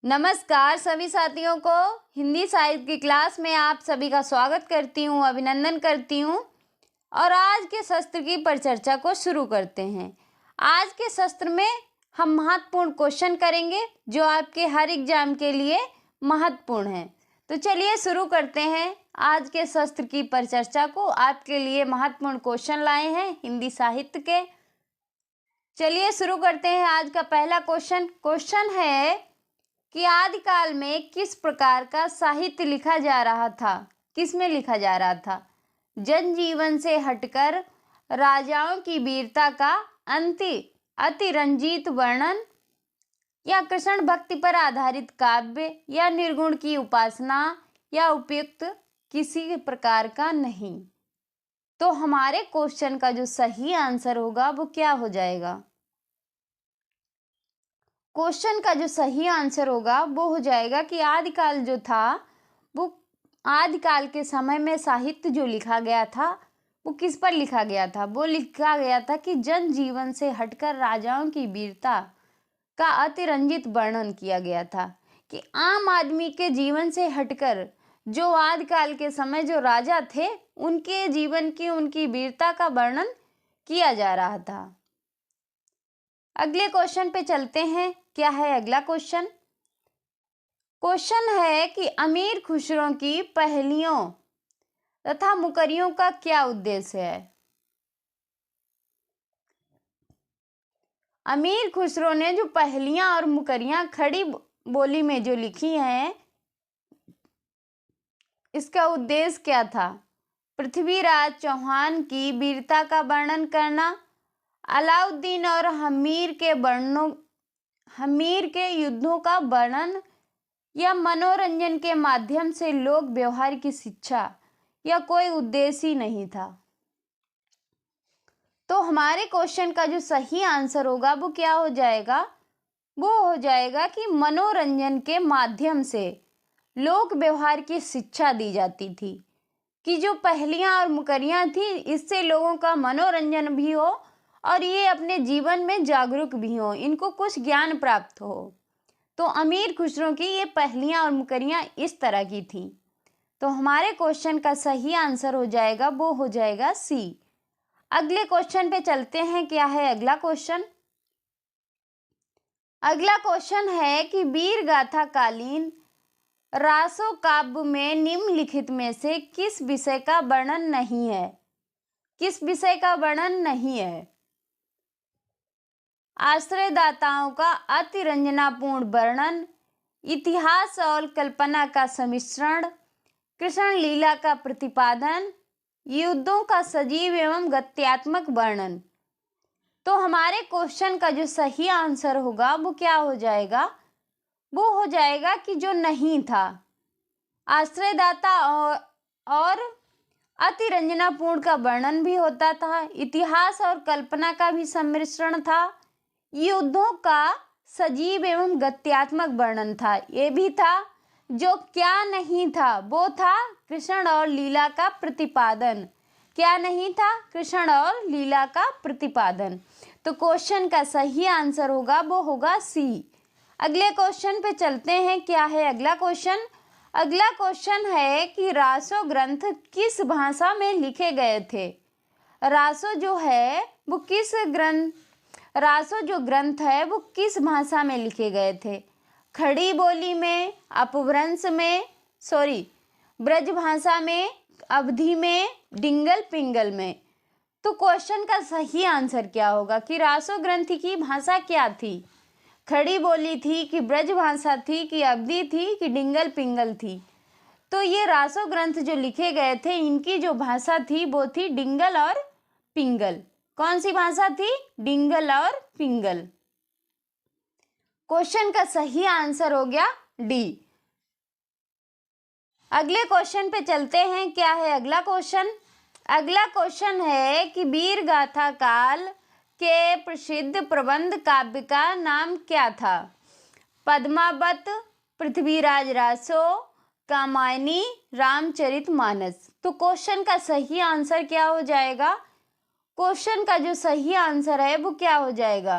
नमस्कार सभी साथियों को। हिंदी साहित्य की क्लास में आप सभी का स्वागत करती हूँ, अभिनंदन करती हूँ। और आज के सत्र की परिचर्चा को शुरू करते हैं। आज के सत्र में हम महत्वपूर्ण क्वेश्चन करेंगे जो आपके हर एग्जाम के लिए महत्वपूर्ण है। तो चलिए शुरू करते हैं आज के सत्र की परिचर्चा को। आपके लिए महत्वपूर्ण क्वेश्चन लाए हैं हिंदी साहित्य के। चलिए शुरू करते हैं। आज का पहला क्वेश्चन है कि आदिकाल में किस प्रकार का साहित्य लिखा जा रहा था? किस में लिखा जा रहा था? जनजीवन से हटकर राजाओं की वीरता का अतिरंजित वर्णन, या कृष्ण भक्ति पर आधारित काव्य, या निर्गुण की उपासना, या उपयुक्त किसी प्रकार का नहीं। तो हमारे क्वेश्चन का जो सही आंसर होगा वो क्या हो जाएगा? क्वेश्चन का जो सही आंसर होगा वो हो जाएगा कि आदिकाल जो था वो आदिकाल के समय में साहित्य जो लिखा गया था वो किस पर लिखा गया था? वो लिखा गया था कि जनजीवन से हटकर राजाओं की वीरता का अतिरंजित वर्णन किया गया था। कि आम आदमी के जीवन से हटकर जो आदिकाल के समय जो राजा थे उनके जीवन की, उनकी वीरता का वर्णन किया जा रहा था। अगले क्वेश्चन पे चलते हैं। क्या है अगला क्वेश्चन? क्वेश्चन है कि अमीर खुसरो की पहेलियों तथा मुकरियों का क्या उद्देश्य है? अमीर खुसरो ने जो पहेलियां और मुकरियां खड़ी बोली में जो लिखी हैं, इसका उद्देश्य क्या था? पृथ्वीराज चौहान की वीरता का वर्णन करना, अलाउद्दीन और हमीर के युद्धों का वर्णन, या मनोरंजन के माध्यम से लोक व्यवहार की शिक्षा, या कोई उद्देश्य ही नहीं था। तो हमारे क्वेश्चन का जो सही आंसर होगा वो क्या हो जाएगा? वो हो जाएगा कि मनोरंजन के माध्यम से लोक व्यवहार की शिक्षा दी जाती थी। कि जो पहेलियां और मुकरियां थी इससे लोगों का मनोरंजन भी हो और ये अपने जीवन में जागरूक भी हो, इनको कुछ ज्ञान प्राप्त हो। तो अमीर खुसरो की ये पहेलियां और मुकरियां इस तरह की थी। तो हमारे क्वेश्चन का सही आंसर हो जाएगा वो हो जाएगा सी। अगले क्वेश्चन पे चलते हैं। क्या है अगला क्वेश्चन? अगला क्वेश्चन है कि वीर गाथा कालीन रासो काव्य में निम्नलिखित में से किस विषय का वर्णन नहीं है? किस विषय का वर्णन नहीं है? आश्रयदाताओं का अतिरंजनापूर्ण वर्णन, इतिहास और कल्पना का सम्मिश्रण, कृष्ण लीला का प्रतिपादन, युद्धों का सजीव एवं गत्यात्मक वर्णन। तो हमारे क्वेश्चन का जो सही आंसर होगा वो क्या हो जाएगा? वो हो जाएगा कि जो नहीं था। आश्रयदाता और अतिरंजनापूर्ण का वर्णन भी होता था, इतिहास और कल्पना का भी सम्मिश्रण था, युद्धों का सजीव एवं गत्यात्मक वर्णन था, ये भी था। जो क्या नहीं था वो था कृष्ण और लीला का प्रतिपादन। क्या नहीं था? कृष्ण और लीला का प्रतिपादन। तो क्वेश्चन का सही आंसर होगा वो होगा सी। अगले क्वेश्चन पे चलते हैं। क्या है अगला क्वेश्चन? अगला क्वेश्चन है कि रासो ग्रंथ किस भाषा में लिखे गए थे? रासो जो ग्रंथ है वो किस भाषा में लिखे गए थे? खड़ी बोली में, अपभ्रंश में, ब्रज भाषा में, अवधी में, डिंगल पिंगल में। तो क्वेश्चन का सही आंसर क्या होगा कि रासो ग्रंथ की भाषा क्या थी? खड़ी बोली थी कि ब्रज भाषा थी कि अवधी थी कि डिंगल पिंगल थी? तो ये रासो ग्रंथ जो लिखे गए थे इनकी जो भाषा थी वो थी डिंगल और पिंगल। कौन सी भाषा थी? डिंगल और पिंगल। क्वेश्चन का सही आंसर हो गया डी। अगले क्वेश्चन पे चलते हैं। क्या है अगला क्वेश्चन? अगला क्वेश्चन है कि वीर गाथा काल के प्रसिद्ध प्रबंध काव्य का नाम क्या था? पद्मावत, पृथ्वीराज रासो, कामायनी, रामचरितमानस। तो क्वेश्चन का सही आंसर क्या हो जाएगा? क्वेश्चन का जो सही आंसर है वो क्या हो जाएगा?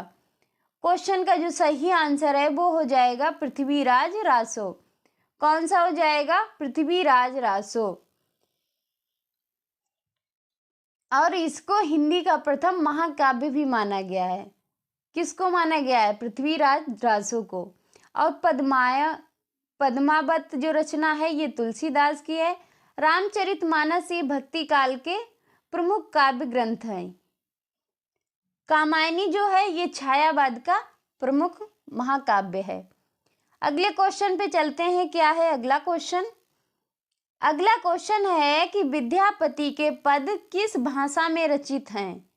क्वेश्चन का जो सही आंसर है वो हो जाएगा पृथ्वीराज रासो। कौन सा हो जाएगा? पृथ्वीराज रासो। और इसको हिंदी का प्रथम महाकाव्य भी माना गया है। किसको माना गया है? पृथ्वीराज रासो को। और पद्मावत जो रचना है ये तुलसीदास की है। रामचरितमानस ये भक्ति काल के प्रमुख काव्य ग्रंथ हैं। कामायनी जो है ये छायावाद का प्रमुख महाकाव्य है। अगले क्वेश्चन पे चलते हैं। क्या है अगला क्वेश्चन? अगला क्वेश्चन है कि विद्यापति के पद किस भाषा में रचित हैं?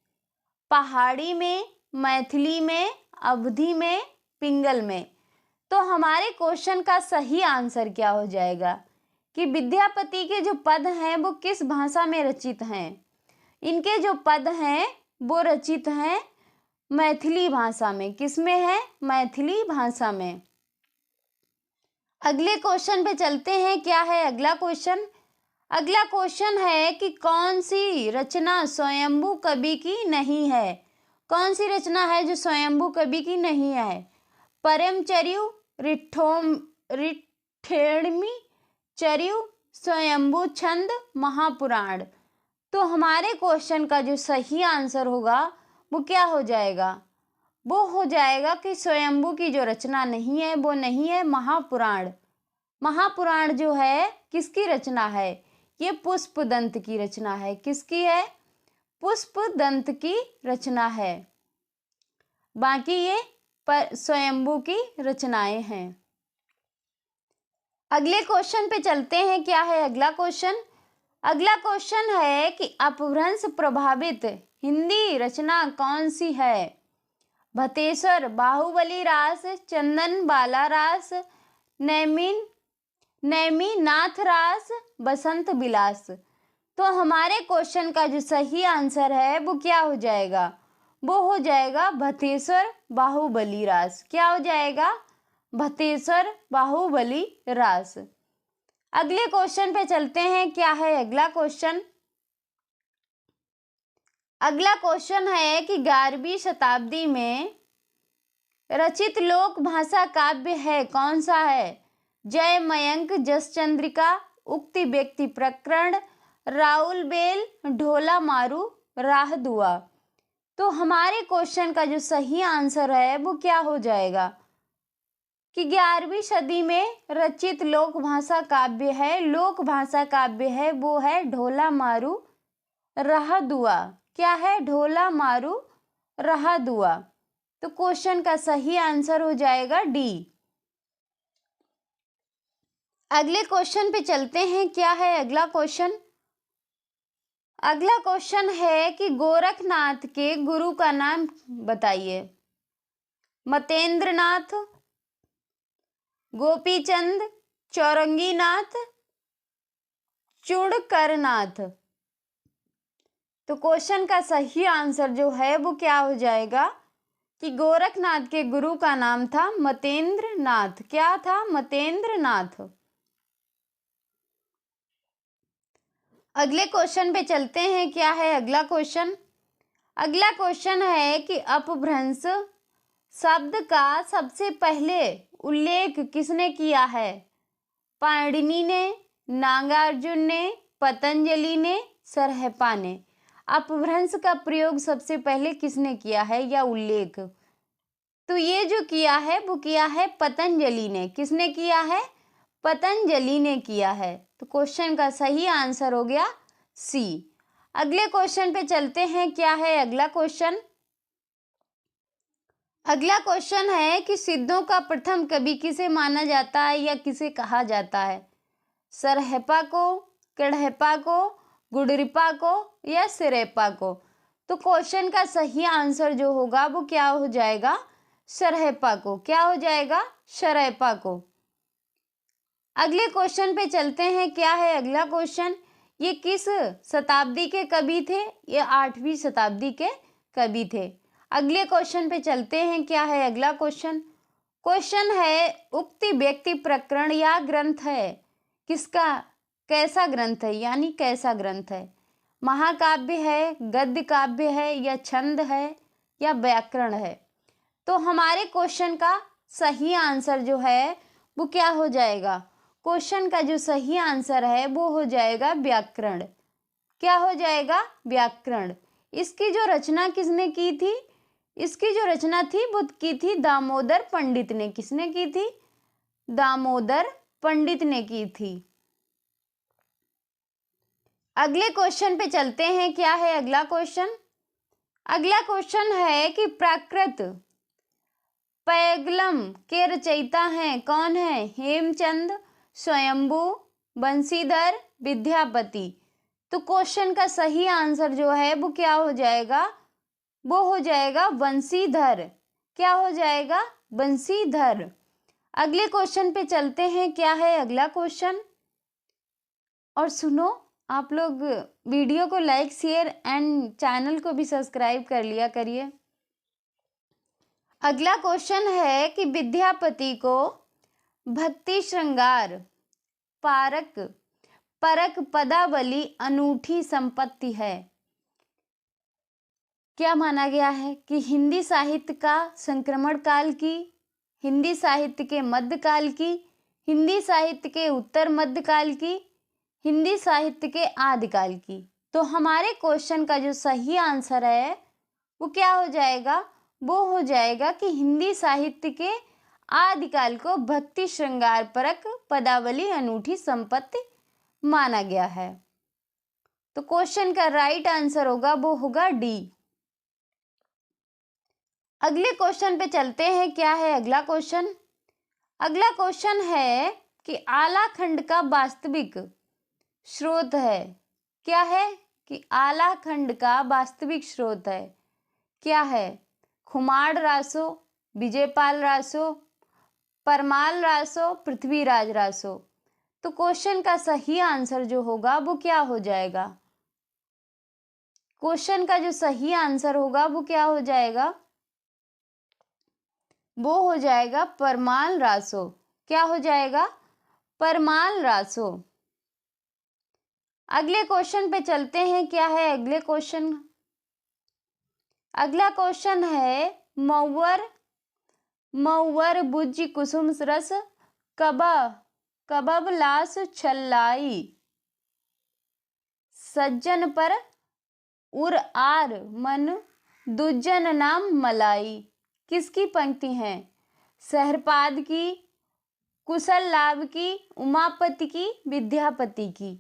पहाड़ी में, मैथिली में, अवधी में, पिंगल में। तो हमारे क्वेश्चन का सही आंसर क्या हो जाएगा कि विद्यापति के जो पद हैं वो किस भाषा में रचित हैं? इनके जो पद हैं वो रचित हैं मैथिली भाषा में। किस में है? मैथिली भाषा में। अगले क्वेश्चन पे चलते हैं। क्या है अगला क्वेश्चन? अगला क्वेश्चन है कि कौन सी रचना स्वयंभू कवि की नहीं है? कौन सी रचना है जो स्वयंभू कवि की नहीं है? परमचर्यु, रिठेणमी चर्यु, स्वयंभू छंद, महापुराण। तो हमारे क्वेश्चन का जो सही आंसर होगा वो क्या हो जाएगा? वो हो जाएगा कि स्वयंभू की जो रचना नहीं है वो नहीं है महापुराण। महापुराण जो है किसकी रचना है? ये पुष्पदंत की रचना है। किसकी है? पुष्पदंत की रचना है। बाकी ये स्वयंभू की रचनाएं हैं। अगले क्वेश्चन पे चलते हैं। क्या है अगला क्वेश्चन? अगला क्वेश्चन है कि अपभ्रंश प्रभावित हिंदी रचना कौन सी है? भतेश्वर, बाहुबली रास, चंदन बाला रास, नैमी नाथ रास, बसंत बिलास। तो हमारे क्वेश्चन का जो सही आंसर है वो क्या हो जाएगा? वो हो जाएगा भतेश्वर बाहुबली रास। क्या हो जाएगा? भतेश्वर बाहुबली रास। अगले क्वेश्चन पे चलते हैं। क्या है अगला क्वेश्चन? अगला क्वेश्चन है कि 11वीं शताब्दी में रचित लोक भाषा काव्य है कौन सा है? जय मयंक, जस चंद्रिका, उक्ति व्यक्ति प्रकरण, राउल बेल, ढोला मारू, राह दुआ। तो हमारे क्वेश्चन का जो सही आंसर है वो क्या हो जाएगा कि 11वीं सदी में रचित लोक भाषा काव्य है, लोक भाषा काव्य है वो है ढोला मारू राह दुआ। क्या है? ढोला मारू राह दुआ। तो क्वेश्चन का सही आंसर हो जाएगा डी। अगले क्वेश्चन पे चलते हैं। क्या है अगला क्वेश्चन? अगला क्वेश्चन है कि गोरखनाथ के गुरु का नाम बताइए। मतेंद्रनाथ, गोपीचंद, चौरंगीनाथ, चूड़करनाथ। तो क्वेश्चन का सही आंसर जो है वो क्या हो जाएगा कि गोरखनाथ के गुरु का नाम था मतेंद्रनाथ। क्या था? मतेंद्रनाथ। अगले क्वेश्चन पे चलते हैं। क्या है अगला क्वेश्चन? अगला क्वेश्चन है कि अपभ्रंश शब्द का सबसे पहले उल्लेख किसने किया है? पाणिनि ने, नागार्जुन ने, पतंजलि ने, सरहपा ने। अपभ्रंश का प्रयोग सबसे पहले किसने किया है या उल्लेख? तो ये जो किया है वो किया है पतंजलि ने। किसने किया है? पतंजलि ने किया है। तो क्वेश्चन का सही आंसर हो गया सी। अगले क्वेश्चन पे चलते हैं। क्या है अगला क्वेश्चन? अगला क्वेश्चन है कि सिद्धों का प्रथम कवि किसे माना जाता है या किसे कहा जाता है? सरहपा को, कढ़हपा को, गुडरिपा को या सिरेपा को। तो क्वेश्चन का सही आंसर जो होगा वो क्या हो जाएगा? सरहपा को। क्या हो जाएगा? सरहपा को। अगले क्वेश्चन पे चलते हैं। क्या है अगला क्वेश्चन? ये किस शताब्दी के कवि थे? ये 8वीं शताब्दी के कवि थे। अगले क्वेश्चन पे चलते हैं। क्या है अगला क्वेश्चन? क्वेश्चन है उक्ति व्यक्ति प्रकरण या ग्रंथ है किसका? कैसा ग्रंथ है यानी कैसा ग्रंथ है? महाकाव्य है, गद्य काव्य है या छंद है या व्याकरण है? तो हमारे क्वेश्चन का सही आंसर जो है वो क्या हो जाएगा? क्वेश्चन का जो सही आंसर है वो हो जाएगा व्याकरण। क्या हो जाएगा? व्याकरण। इसकी जो रचना किसने की थी? इसकी जो रचना थी वो की थी दामोदर पंडित ने। किसने की थी? दामोदर पंडित ने की थी। अगले क्वेश्चन पे चलते हैं। क्या है अगला क्वेश्चन? अगला क्वेश्चन है कि प्राकृत पैगलम के रचयिता हैं कौन है? हेमचंद, स्वयंभू, बंशीधर, विद्यापति। तो क्वेश्चन का सही आंसर जो है वो क्या हो जाएगा? वो हो जाएगा बंशीधर। क्या हो जाएगा? बंशीधर। अगले क्वेश्चन पे चलते हैं। क्या है अगला क्वेश्चन? और सुनो, आप लोग वीडियो को लाइक, शेयर एंड चैनल को भी सब्सक्राइब कर लिया करिए। अगला क्वेश्चन है कि विद्यापति को भक्ति श्रृंगार पारक परक पदावली अनूठी संपत्ति है। क्या माना गया है? कि हिंदी साहित्य का संक्रमण काल की, हिंदी साहित्य के मध्यकाल की, हिंदी साहित्य के उत्तर मध्यकाल की, हिंदी साहित्य के आदिकाल की। तो हमारे क्वेश्चन का जो सही आंसर है वो क्या हो जाएगा? वो हो जाएगा कि हिंदी साहित्य के आदिकाल को भक्ति श्रृंगार परक पदावली अनूठी संपत्ति माना गया है। तो क्वेश्चन का राइट आंसर होगा वो होगा डी। अगले क्वेश्चन पे चलते हैं। क्या है अगला क्वेश्चन? अगला क्वेश्चन है कि आला खंड का वास्तविक स्रोत है। क्या है? कि आला खंड का वास्तविक स्रोत है। क्या है? खुमाड़ रासो, विजयपाल रासो, परमाल रासो, पृथ्वीराज रासो। तो क्वेश्चन का सही आंसर जो होगा वो क्या हो जाएगा? क्वेश्चन का जो सही आंसर होगा वो क्या हो जाएगा? वो हो जाएगा परमाल रासो। क्या हो जाएगा? परमाल रासो। अगले क्वेश्चन पे चलते हैं। क्या है अगले क्वेश्चन? अगला क्वेश्चन है मऊवर बुज्जि कुसुम रस कबब लास छल्लाई सज्जन पर उर आर मन दुज्जन नाम मलाई। किसकी पंक्ति है? सहरपाद की, कुशल लाभ की, उमापति की, विद्यापति की।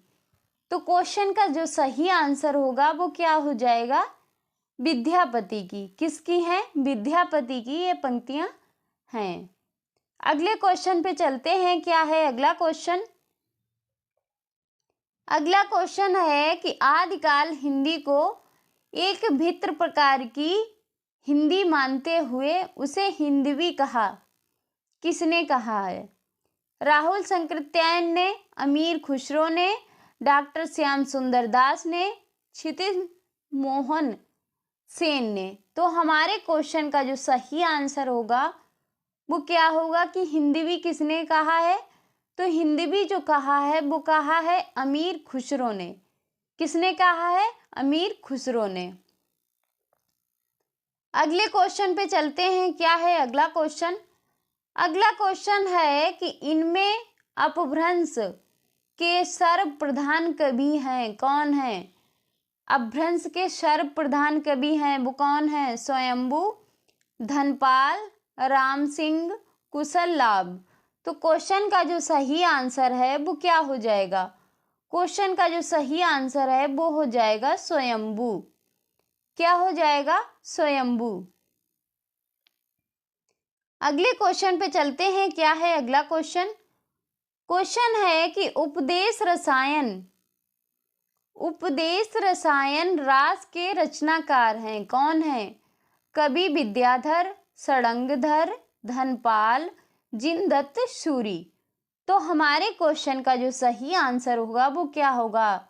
तो क्वेश्चन का जो सही आंसर होगा वो क्या हो जाएगा? विद्यापति की। किसकी है? विद्यापति की ये पंक्तियां हैं। अगले क्वेश्चन पे चलते हैं। क्या है अगला क्वेश्चन? अगला क्वेश्चन है कि आदिकाल हिंदी को एक भिन्न प्रकार की हिंदी मानते हुए उसे हिंदवी कहा। किसने कहा है? राहुल शंकरत्यायन ने, अमीर खुसरो ने, डॉक्टर श्याम सुंदर दास ने, क्षितिज मोहन सेन ने। तो हमारे क्वेश्चन का जो सही आंसर होगा वो क्या होगा? कि हिंदवी किसने कहा है? तो हिंदवी जो कहा है वो कहा है अमीर खुसरो ने। किसने कहा है? अमीर खुसरो ने। अगले क्वेश्चन पे चलते हैं। क्या है अगला क्वेश्चन? अगला क्वेश्चन है कि इनमें अपभ्रंश के सर्व प्रधान कवि हैं कौन है? अपभ्रंश के सर्व प्रधान कवि हैं वो कौन है? स्वयंभू, धनपाल, राम सिंह, कुशल लाभ। तो क्वेश्चन का जो सही आंसर है वो क्या हो जाएगा? क्वेश्चन का जो सही आंसर है वो हो जाएगा स्वयंभू। क्या हो जाएगा? स्वयंभू। अगले क्वेश्चन पे चलते हैं। क्या है अगला क्वेश्चन? क्वेश्चन है कि उपदेश रसायन रास के रचनाकार हैं कौन है? कवि विद्याधर, षडंगधर, धनपाल, जिनदत्त सूरी। तो हमारे क्वेश्चन का जो सही आंसर होगा वो क्या होगा?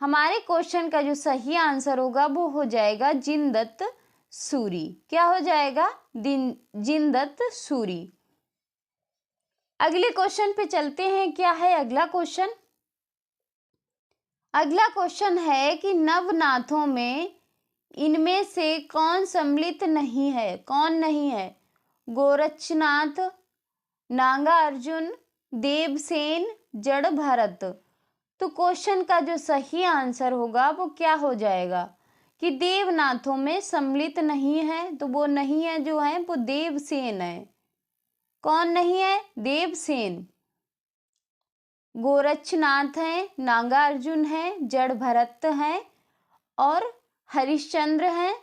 हमारे क्वेश्चन का जो सही आंसर होगा वो हो जाएगा जिनदत्त सूरी। क्या हो जाएगा? जिनदत्त सूरी। अगले क्वेश्चन पे चलते हैं। क्या है अगला क्वेश्चन? अगला क्वेश्चन है कि नवनाथों में इनमें से कौन सम्मिलित नहीं है? कौन नहीं है? गोरक्षनाथ, नागा अर्जुन, देवसेन, जड़ भरत। तो क्वेश्चन का जो सही आंसर होगा वो क्या हो जाएगा कि देवनाथों में सम्मिलित नहीं है, तो वो नहीं है जो है वो देवसेन है। कौन नहीं है? देवसेन। गोरक्षनाथ है, नागा अर्जुन है, जड़ भरत है और हरिश्चंद्र हैं,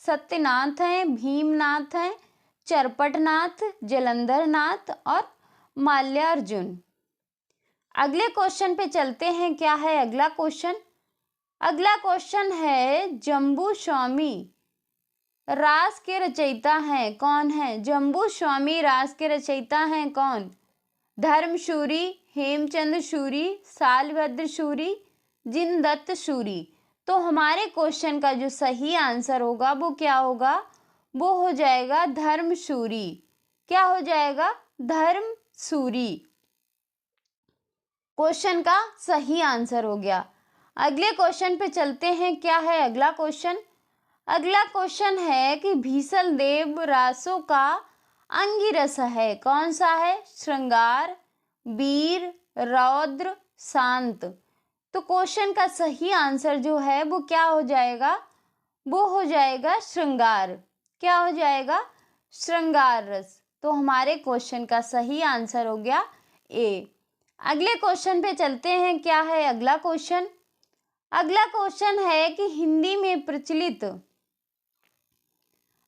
सत्यनाथ हैं, भीमनाथ हैं, चरपटनाथ, जलंधरनाथ और माल्यार्जुन। अगले क्वेश्चन पे चलते हैं। क्या है अगला क्वेश्चन? अगला क्वेश्चन है जम्बू स्वामी रास के रचयिता हैं। कौन है? जम्बू स्वामी रास के रचयिता हैं कौन? धर्मशूरी, हेमचंद्र शूरी, सालभद्र शूरी, जिनदत्त शूरी। तो हमारे क्वेश्चन का जो सही आंसर होगा वो क्या होगा? वो हो जाएगा धर्मशूरी। क्या हो जाएगा? धर्मशूरी क्वेश्चन का सही आंसर हो गया। अगले क्वेश्चन पे चलते हैं। क्या है अगला क्वेश्चन? अगला क्वेश्चन है कि भीषल देव रासों का अंगिरस है। कौन सा है? श्रृंगार, वीर, रौद्र, शांत। तो क्वेश्चन का सही आंसर जो है वो क्या हो जाएगा? वो हो जाएगा श्रृंगार। क्या हो जाएगा? श्रृंगार रस। तो हमारे क्वेश्चन का सही आंसर हो गया ए। अगले क्वेश्चन पे चलते हैं। क्या है अगला क्वेश्चन? अगला क्वेश्चन है कि हिंदी में प्रचलित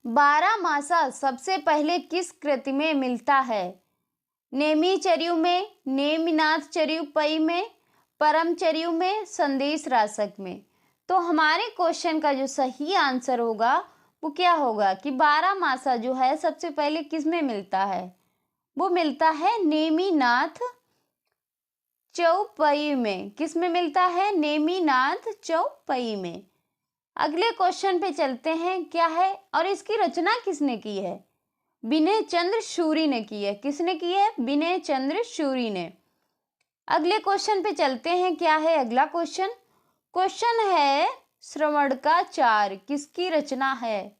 12मासा सबसे पहले किस कृति में मिलता है? नेमिचर्यु में, नेमिनाथ चर्यु पई में, परमचर्यु में, संदेश रासक में। तो हमारे क्वेश्चन का जो सही आंसर होगा वो क्या होगा कि 12मासा जो है सबसे पहले किस में मिलता है? वो मिलता है नेमिनाथ चौपई में। किस में मिलता है? नेमिनाथ चौपई में। अगले क्वेश्चन पे चलते हैं। क्या है और इसकी रचना किसने की है? विनय चंद्र शूरी ने की है। किसने की है? विनय चंद्र शूरी ने। अगले क्वेश्चन पे चलते हैं। क्या है अगला क्वेश्चन? क्वेश्चन है श्रवणकाचार किसकी रचना है?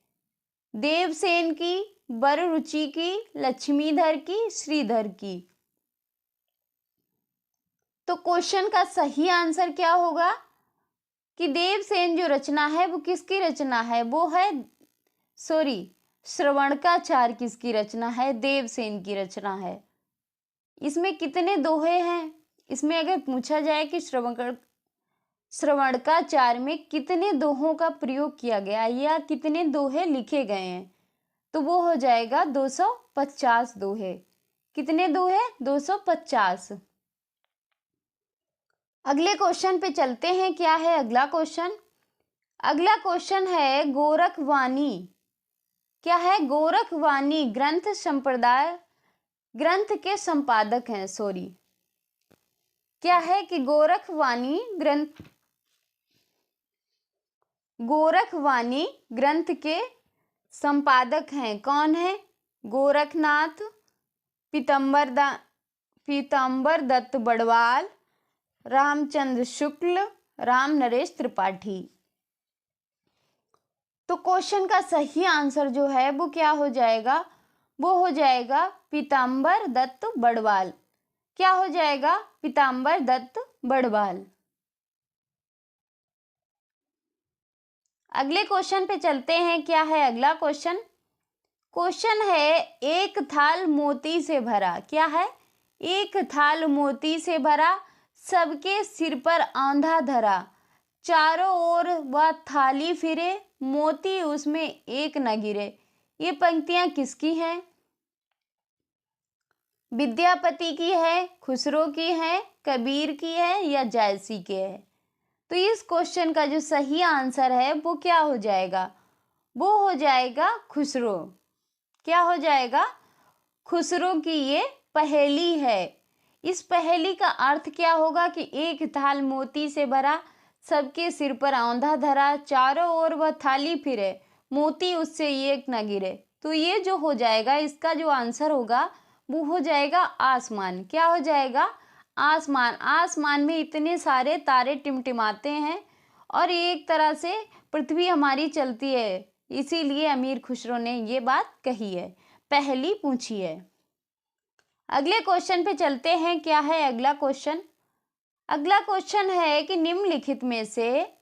देवसेन की, वररुचि की, लक्ष्मीधर की, श्रीधर की। तो क्वेश्चन का सही आंसर क्या होगा कि देवसेन जो रचना है वो किसकी रचना है? वो है श्रवणकाचार किसकी रचना है? देवसेन की रचना है। इसमें कितने दोहे हैं? इसमें अगर पूछा जाए कि श्रवणकाचार में कितने दोहों का प्रयोग किया गया या कितने दोहे लिखे गए हैं, तो वो हो जाएगा 250 दोहे। कितने दोहे? 250। अगले क्वेश्चन पे चलते हैं। क्या है अगला क्वेश्चन? अगला क्वेश्चन है गोरखवाणी। क्या है? गोरखवाणी ग्रंथ संप्रदाय ग्रंथ के संपादक हैं। क्या है कि गोरखवाणी ग्रंथ के संपादक हैं। कौन है? गोरखनाथ, पीताम्बर दत्त बड़वाल, रामचंद्र शुक्ल, राम नरेश त्रिपाठी। तो क्वेश्चन का सही आंसर जो है वो क्या हो जाएगा? वो हो जाएगा पीताम्बर दत्त बड़वाल। क्या हो जाएगा? पीताम्बर दत्त बड़वाल। अगले क्वेश्चन पे चलते हैं। क्या है अगला क्वेश्चन? क्वेश्चन है एक थाल मोती से भरा। क्या है? एक थाल मोती से भरा, सबके सिर पर औंधा धरा, चारों ओर वह थाली फिरे, मोती उसमें एक न गिरे। ये पंक्तियां किसकी हैं? विद्यापति की है, खुसरो की है, कबीर की है या जायसी की है? तो इस क्वेश्चन का जो सही आंसर है वो क्या हो जाएगा? वो हो जाएगा खुसरो। क्या हो जाएगा? खुसरो की ये पहेली है। इस पहेली का अर्थ क्या होगा कि एक थाल मोती से भरा, सबके सिर पर औंधा धरा, चारों ओर वह थाली फिरे, मोती उससे एक न गिरे। तो ये जो हो जाएगा, इसका जो आंसर होगा वो हो जाएगा आसमान। क्या हो जाएगा? आसमान। आसमान में इतने सारे तारे टिमटिमाते हैं और एक तरह से पृथ्वी हमारी चलती है, इसीलिए अमीर खुसरो ने ये बात कही है। पहली पूछी है। अगले क्वेश्चन पे चलते हैं। क्या है अगला क्वेश्चन? अगला क्वेश्चन है कि निम्नलिखित में से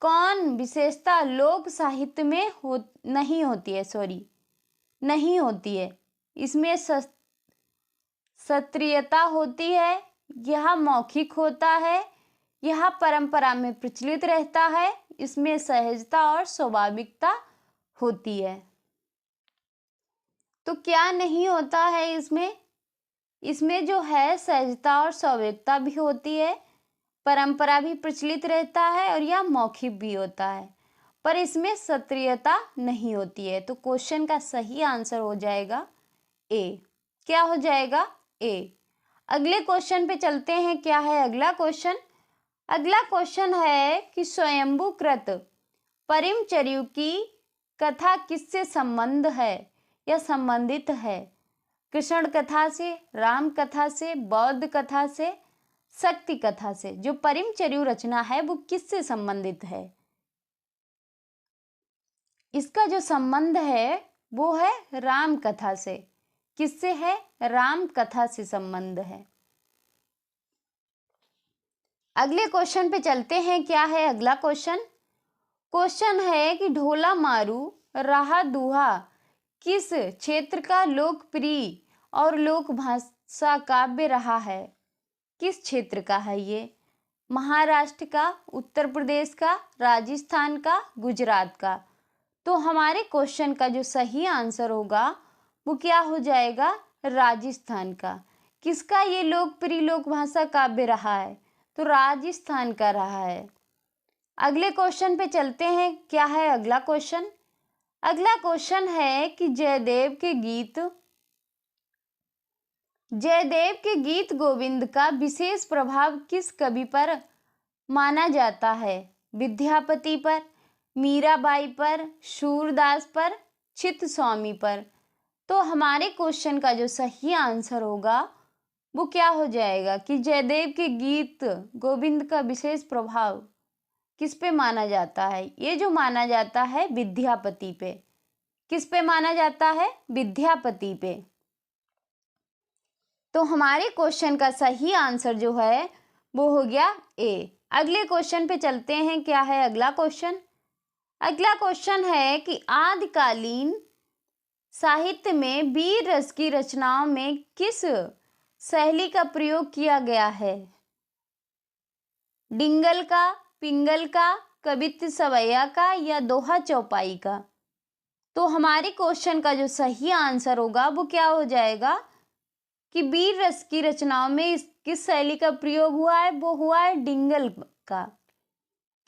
कौन विशेषता लोक साहित्य में नहीं होती है? इसमें सत्रियता होती है, यह मौखिक होता है, यह परंपरा में प्रचलित रहता है, इसमें सहजता और स्वाभाविकता होती है। तो क्या नहीं होता है इसमें? इसमें जो है सहजता और स्वाभाविकता भी होती है, परंपरा भी प्रचलित रहता है और यह मौखिक भी होता है, पर इसमें सत्रियता नहीं होती है। तो क्वेश्चन का सही आंसर हो जाएगा ए। क्या हो जाएगा? ए। अगले क्वेश्चन पे चलते हैं। क्या है अगला क्वेश्चन? अगला क्वेश्चन है कि स्वयंभूकृत परिमचर्यु की कथा किससे संबंध है या संबंधित है? कृष्ण कथा से, राम कथा से, बौद्ध कथा से, शक्ति कथा से। जो परिमचर्यु रचना है वो किससे संबंधित है? इसका जो संबंध है वो है राम कथा से। किससे है? राम कथा से संबंध है। अगले क्वेश्चन पे चलते हैं। क्या है अगला क्वेश्चन? क्वेश्चन है कि ढोला मारू राहा दुहा किस क्षेत्र का लोकप्रिय और लोक भाषा काव्य रहा है? किस क्षेत्र का है ये? महाराष्ट्र का, उत्तर प्रदेश का, राजस्थान का, गुजरात का? तो हमारे क्वेश्चन का जो सही आंसर होगा वो क्या हो जाएगा? राजस्थान का। किसका ये लोकप्रिय लोक भाषा काव्य रहा है? तो राजस्थान का रहा है। अगले क्वेश्चन पे चलते हैं। क्या है अगला क्वेश्चन? अगला क्वेश्चन है कि जयदेव के गीत गोविंद का विशेष प्रभाव किस कवि पर माना जाता है? विद्यापति पर, मीराबाई पर, सूरदास पर, चित्त स्वामी पर? तो हमारे क्वेश्चन का जो सही आंसर होगा वो क्या हो जाएगा कि जयदेव के गीत गोविंद का विशेष प्रभाव किस पे माना जाता है? ये जो माना जाता है विद्यापति पे। किस पे माना जाता है? विद्यापति पे। तो हमारे क्वेश्चन का सही आंसर जो है वो हो गया ए। अगले क्वेश्चन पे चलते हैं। क्या है अगला क्वेश्चन? अगला क्वेश्चन है कि आदिकालीन साहित्य में वीर रस की रचनाओं में किस शैली का प्रयोग किया गया है? डिंगल का, पिंगल का, कवित्त सवैया का या दोहा चौपाई का? तो हमारे क्वेश्चन का जो सही आंसर होगा वो क्या हो जाएगा कि वीर रस की रचनाओं में किस शैली का प्रयोग हुआ है? वो हुआ है डिंगल का।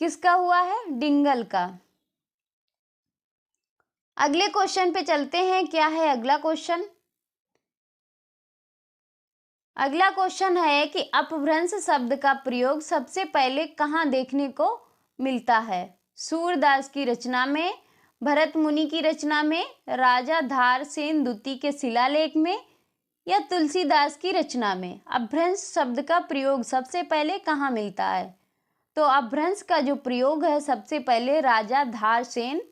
किसका हुआ है? डिंगल का। अगले क्वेश्चन पे चलते हैं। क्या है अगला क्वेश्चन? अगला क्वेश्चन है कि अपभ्रंश शब्द का प्रयोग सबसे पहले कहाँ देखने को मिलता है? सूरदास की रचना में, भरत मुनि की रचना में, राजा धारसेन द्वितीय के शिलालेख में या तुलसीदास की रचना में? अपभ्रंश शब्द का प्रयोग सबसे पहले कहाँ मिलता है? तो अपभ्रंश का जो प्रयोग है सबसे पहले राजा धारसेन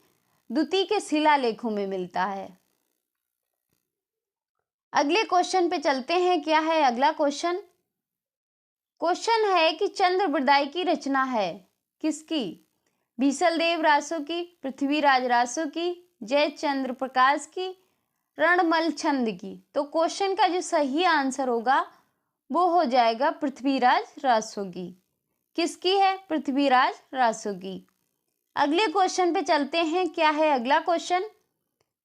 द्वितीय के शिलालेखों में मिलता है। अगले क्वेश्चन पे चलते हैं। क्या है अगला क्वेश्चन? क्वेश्चन है कि चंद्रबरदाई की रचना है किसकी? बीसलदेव रासो की, पृथ्वीराज रासो की, जयचंद्र प्रकाश की, रणमल छंद की? तो क्वेश्चन का जो सही आंसर होगा वो हो जाएगा पृथ्वीराज रासो की। किसकी है? पृथ्वीराज रासो की। अगले क्वेश्चन पे चलते हैं। क्या है अगला क्वेश्चन?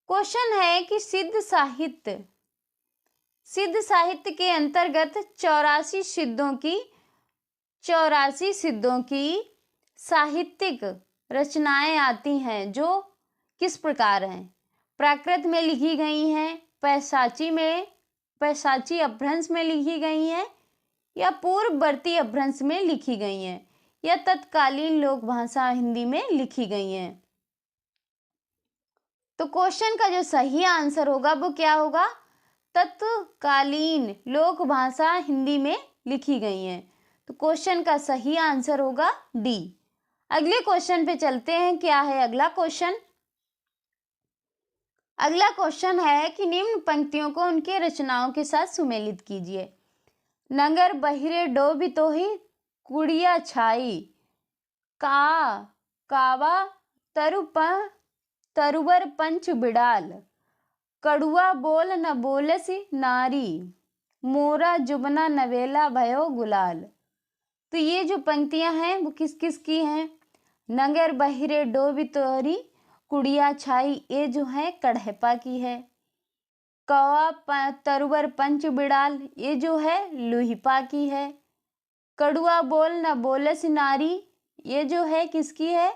क्वेश्चन है कि सिद्ध साहित्य के अंतर्गत 84 सिद्धों की साहित्यिक रचनाएं आती हैं जो किस प्रकार हैं? प्राकृत में लिखी गई हैं, पैशाची अपभ्रंश में लिखी गई हैं या पूर्ववर्ती अपभ्रंश में लिखी गई हैं या तत्कालीन लोक भाषा हिंदी में लिखी गई हैं? तो क्वेश्चन का जो सही आंसर होगा वो क्या होगा? तत्कालीन लोक भाषा हिंदी में लिखी गई हैं। तो क्वेश्चन का सही आंसर होगा डी। अगले क्वेश्चन पे चलते हैं। क्या है अगला क्वेश्चन? अगला क्वेश्चन है कि निम्न पंक्तियों को उनके रचनाओं के साथ सुमेलित कीजिए। नगर बहिरे डोबी तोही कुड़िया छाई, का कावा तरुबर पंच बिडाल, कड़ुआ बोल न बोलसी नारी, मोरा जुबना नवेला भयो गुलाल। तो ये जो पंक्तियां हैं वो किस किस की हैं? नगर बहिरे डोबी तोरी कुड़िया छाई, ये जो है कढ़ेपा की है। कौवा तरुवर पंच बिड़ाल, ये जो है लुहिपा की है। कड़ुआ बोल न बोलस नारी, ये जो है किसकी है?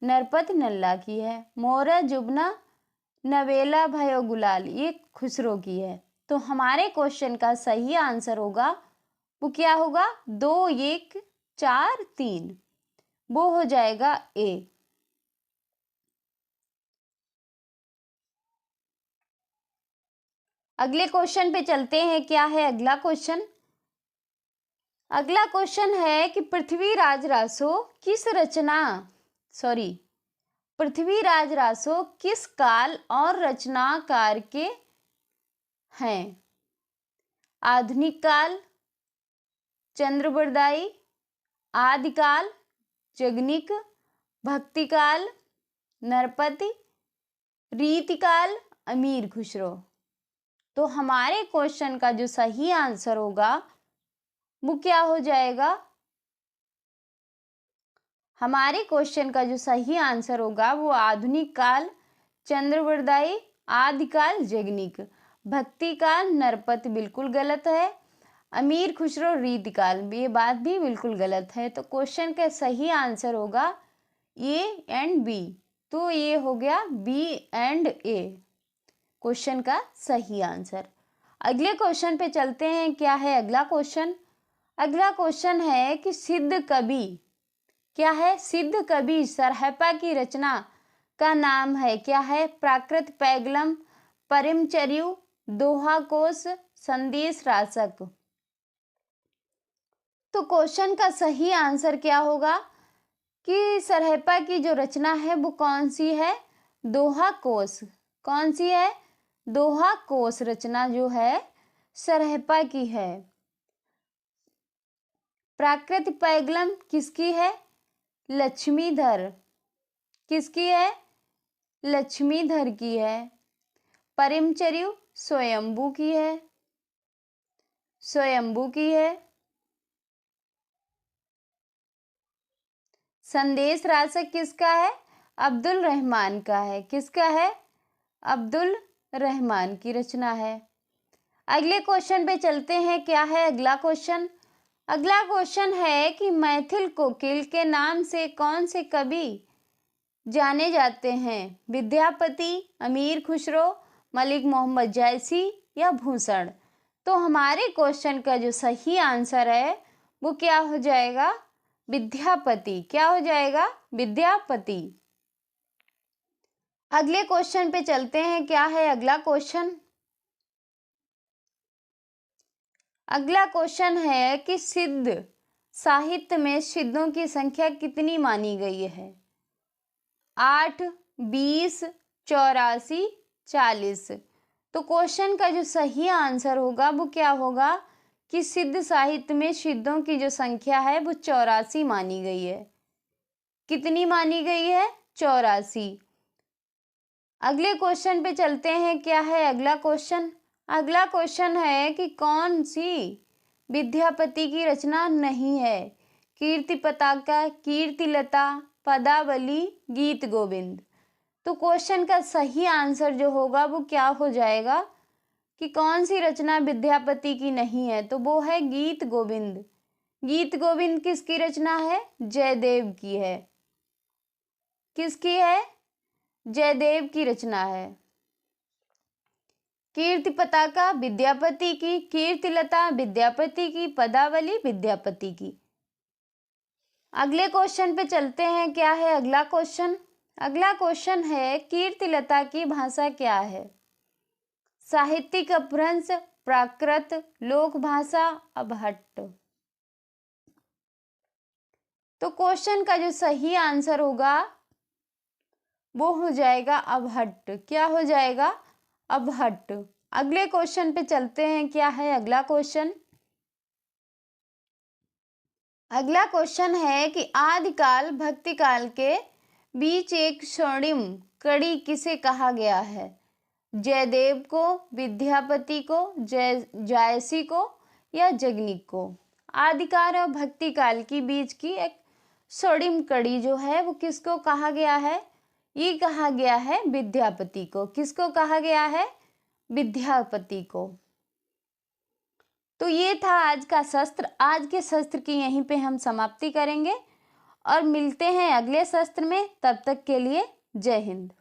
नरपत नल्ला की है। मोरा जुबना नवेला भयो गुलाल, ये खुसरो की है। तो हमारे क्वेश्चन का सही आंसर होगा वो क्या होगा? 2 1 4 3, वो हो जाएगा ए। अगले क्वेश्चन पे चलते हैं। क्या है अगला क्वेश्चन? अगला क्वेश्चन है कि पृथ्वीराज रासो किस काल और रचनाकार के हैं? आधुनिक काल, चंद्रबरदाई, आदिकाल, जगनिक, भक्तिकाल, नरपति, रीतिकाल, अमीर खुसरो। तो हमारे क्वेश्चन का जो सही आंसर होगा वो क्या हो जाएगा? हमारे क्वेश्चन का जो सही आंसर होगा वो आधुनिक काल, चंद्रबरदाई, आदिकाल, जगनिक, भक्तिकाल, नरपति बिल्कुल गलत है। अमीर खुसरो, रीतिकाल, ये बात भी बिल्कुल गलत है। तो क्वेश्चन का सही आंसर होगा ए एंड बी। तो ये हो गया बी एंड ए क्वेश्चन का सही आंसर। अगले क्वेश्चन पे चलते हैं। क्या है अगला क्वेश्चन? अगला क्वेश्चन है कि सिद्ध कवि, क्या है? सिद्ध कवि सरहपा की रचना का नाम है। क्या है? प्राकृत पैगलम, परिमचर्यु, दोहा कोश, संदेश रासक। तो क्वेश्चन का सही आंसर क्या होगा कि सरहपा की जो रचना है वो कौन सी है? दोहा कोश। कौन सी है? दोहा कोश रचना जो है सरहपा की है। प्राकृत पैगलम किसकी है? लक्ष्मीधर। किसकी है? लक्ष्मीधर की है। परिमचर्यु स्वयंभू की है। स्वयंभू की है। संदेश रासक किसका है? अब्दुल रहमान का है। किसका है? अब्दुल रहमान की रचना है। अगले क्वेश्चन पे चलते हैं। क्या है अगला क्वेश्चन? अगला क्वेश्चन है कि मैथिल कोकिल के नाम से कौन से कवि जाने जाते हैं? विद्यापति, अमीर खुसरो, मलिक मोहम्मद जायसी या भूषण। तो हमारे क्वेश्चन का जो सही आंसर है वो क्या हो जाएगा? विद्यापति। क्या हो जाएगा? विद्यापति। अगले क्वेश्चन पे चलते हैं। क्या है अगला क्वेश्चन? अगला क्वेश्चन है कि सिद्ध साहित्य में सिद्धों की संख्या कितनी मानी गई है? 8, 20, 84, 40। तो क्वेश्चन का जो सही आंसर होगा वो क्या होगा कि सिद्ध साहित्य में सिद्धों की जो संख्या है वो 84 मानी गई है। कितनी मानी गई है? 84। अगले क्वेश्चन पे चलते हैं। क्या है अगला क्वेश्चन? अगला क्वेश्चन है कि कौन सी विद्यापति की रचना नहीं है? कीर्ति पताका, कीर्तिलता, पदावली, गीत गोविंद। तो क्वेश्चन का सही आंसर जो होगा वो क्या हो जाएगा कि कौन सी रचना विद्यापति की नहीं है? तो वो है गीत गोविंद। गीत गोविंद किसकी रचना है? जयदेव की है। किसकी है? जयदेव की रचना है। कीर्ति पताका विद्यापति की, कीर्तिलता विद्यापति की, पदावली विद्यापति की। अगले क्वेश्चन पे चलते हैं। क्या है अगला क्वेश्चन? अगला क्वेश्चन है कीर्तिलता की भाषा क्या है? साहित्यिक अपभ्रंश, प्राकृत, लोक भाषा, अबहट्ट। तो क्वेश्चन का जो सही आंसर होगा वो हो जाएगा अबहट्ट। क्या हो जाएगा? अबहट्ट। अगले क्वेश्चन पे चलते हैं। क्या है अगला क्वेश्चन? अगला क्वेश्चन है कि आदिकाल भक्तिकाल के बीच एक स्वर्णिम कड़ी किसे कहा गया है? जयदेव को, विद्यापति को, जायसी को या जगनीक को? आदिकाल और भक्तिकाल की बीच की एक स्वर्णिम कड़ी जो है वो किसको कहा गया है? ये कहा गया है विद्यापति को। किसको कहा गया है? विद्यापति को। तो ये था आज का शस्त्र। आज के शस्त्र की यहीं पे हम समाप्ति करेंगे और मिलते हैं अगले शस्त्र में। तब तक के लिए जय हिंद।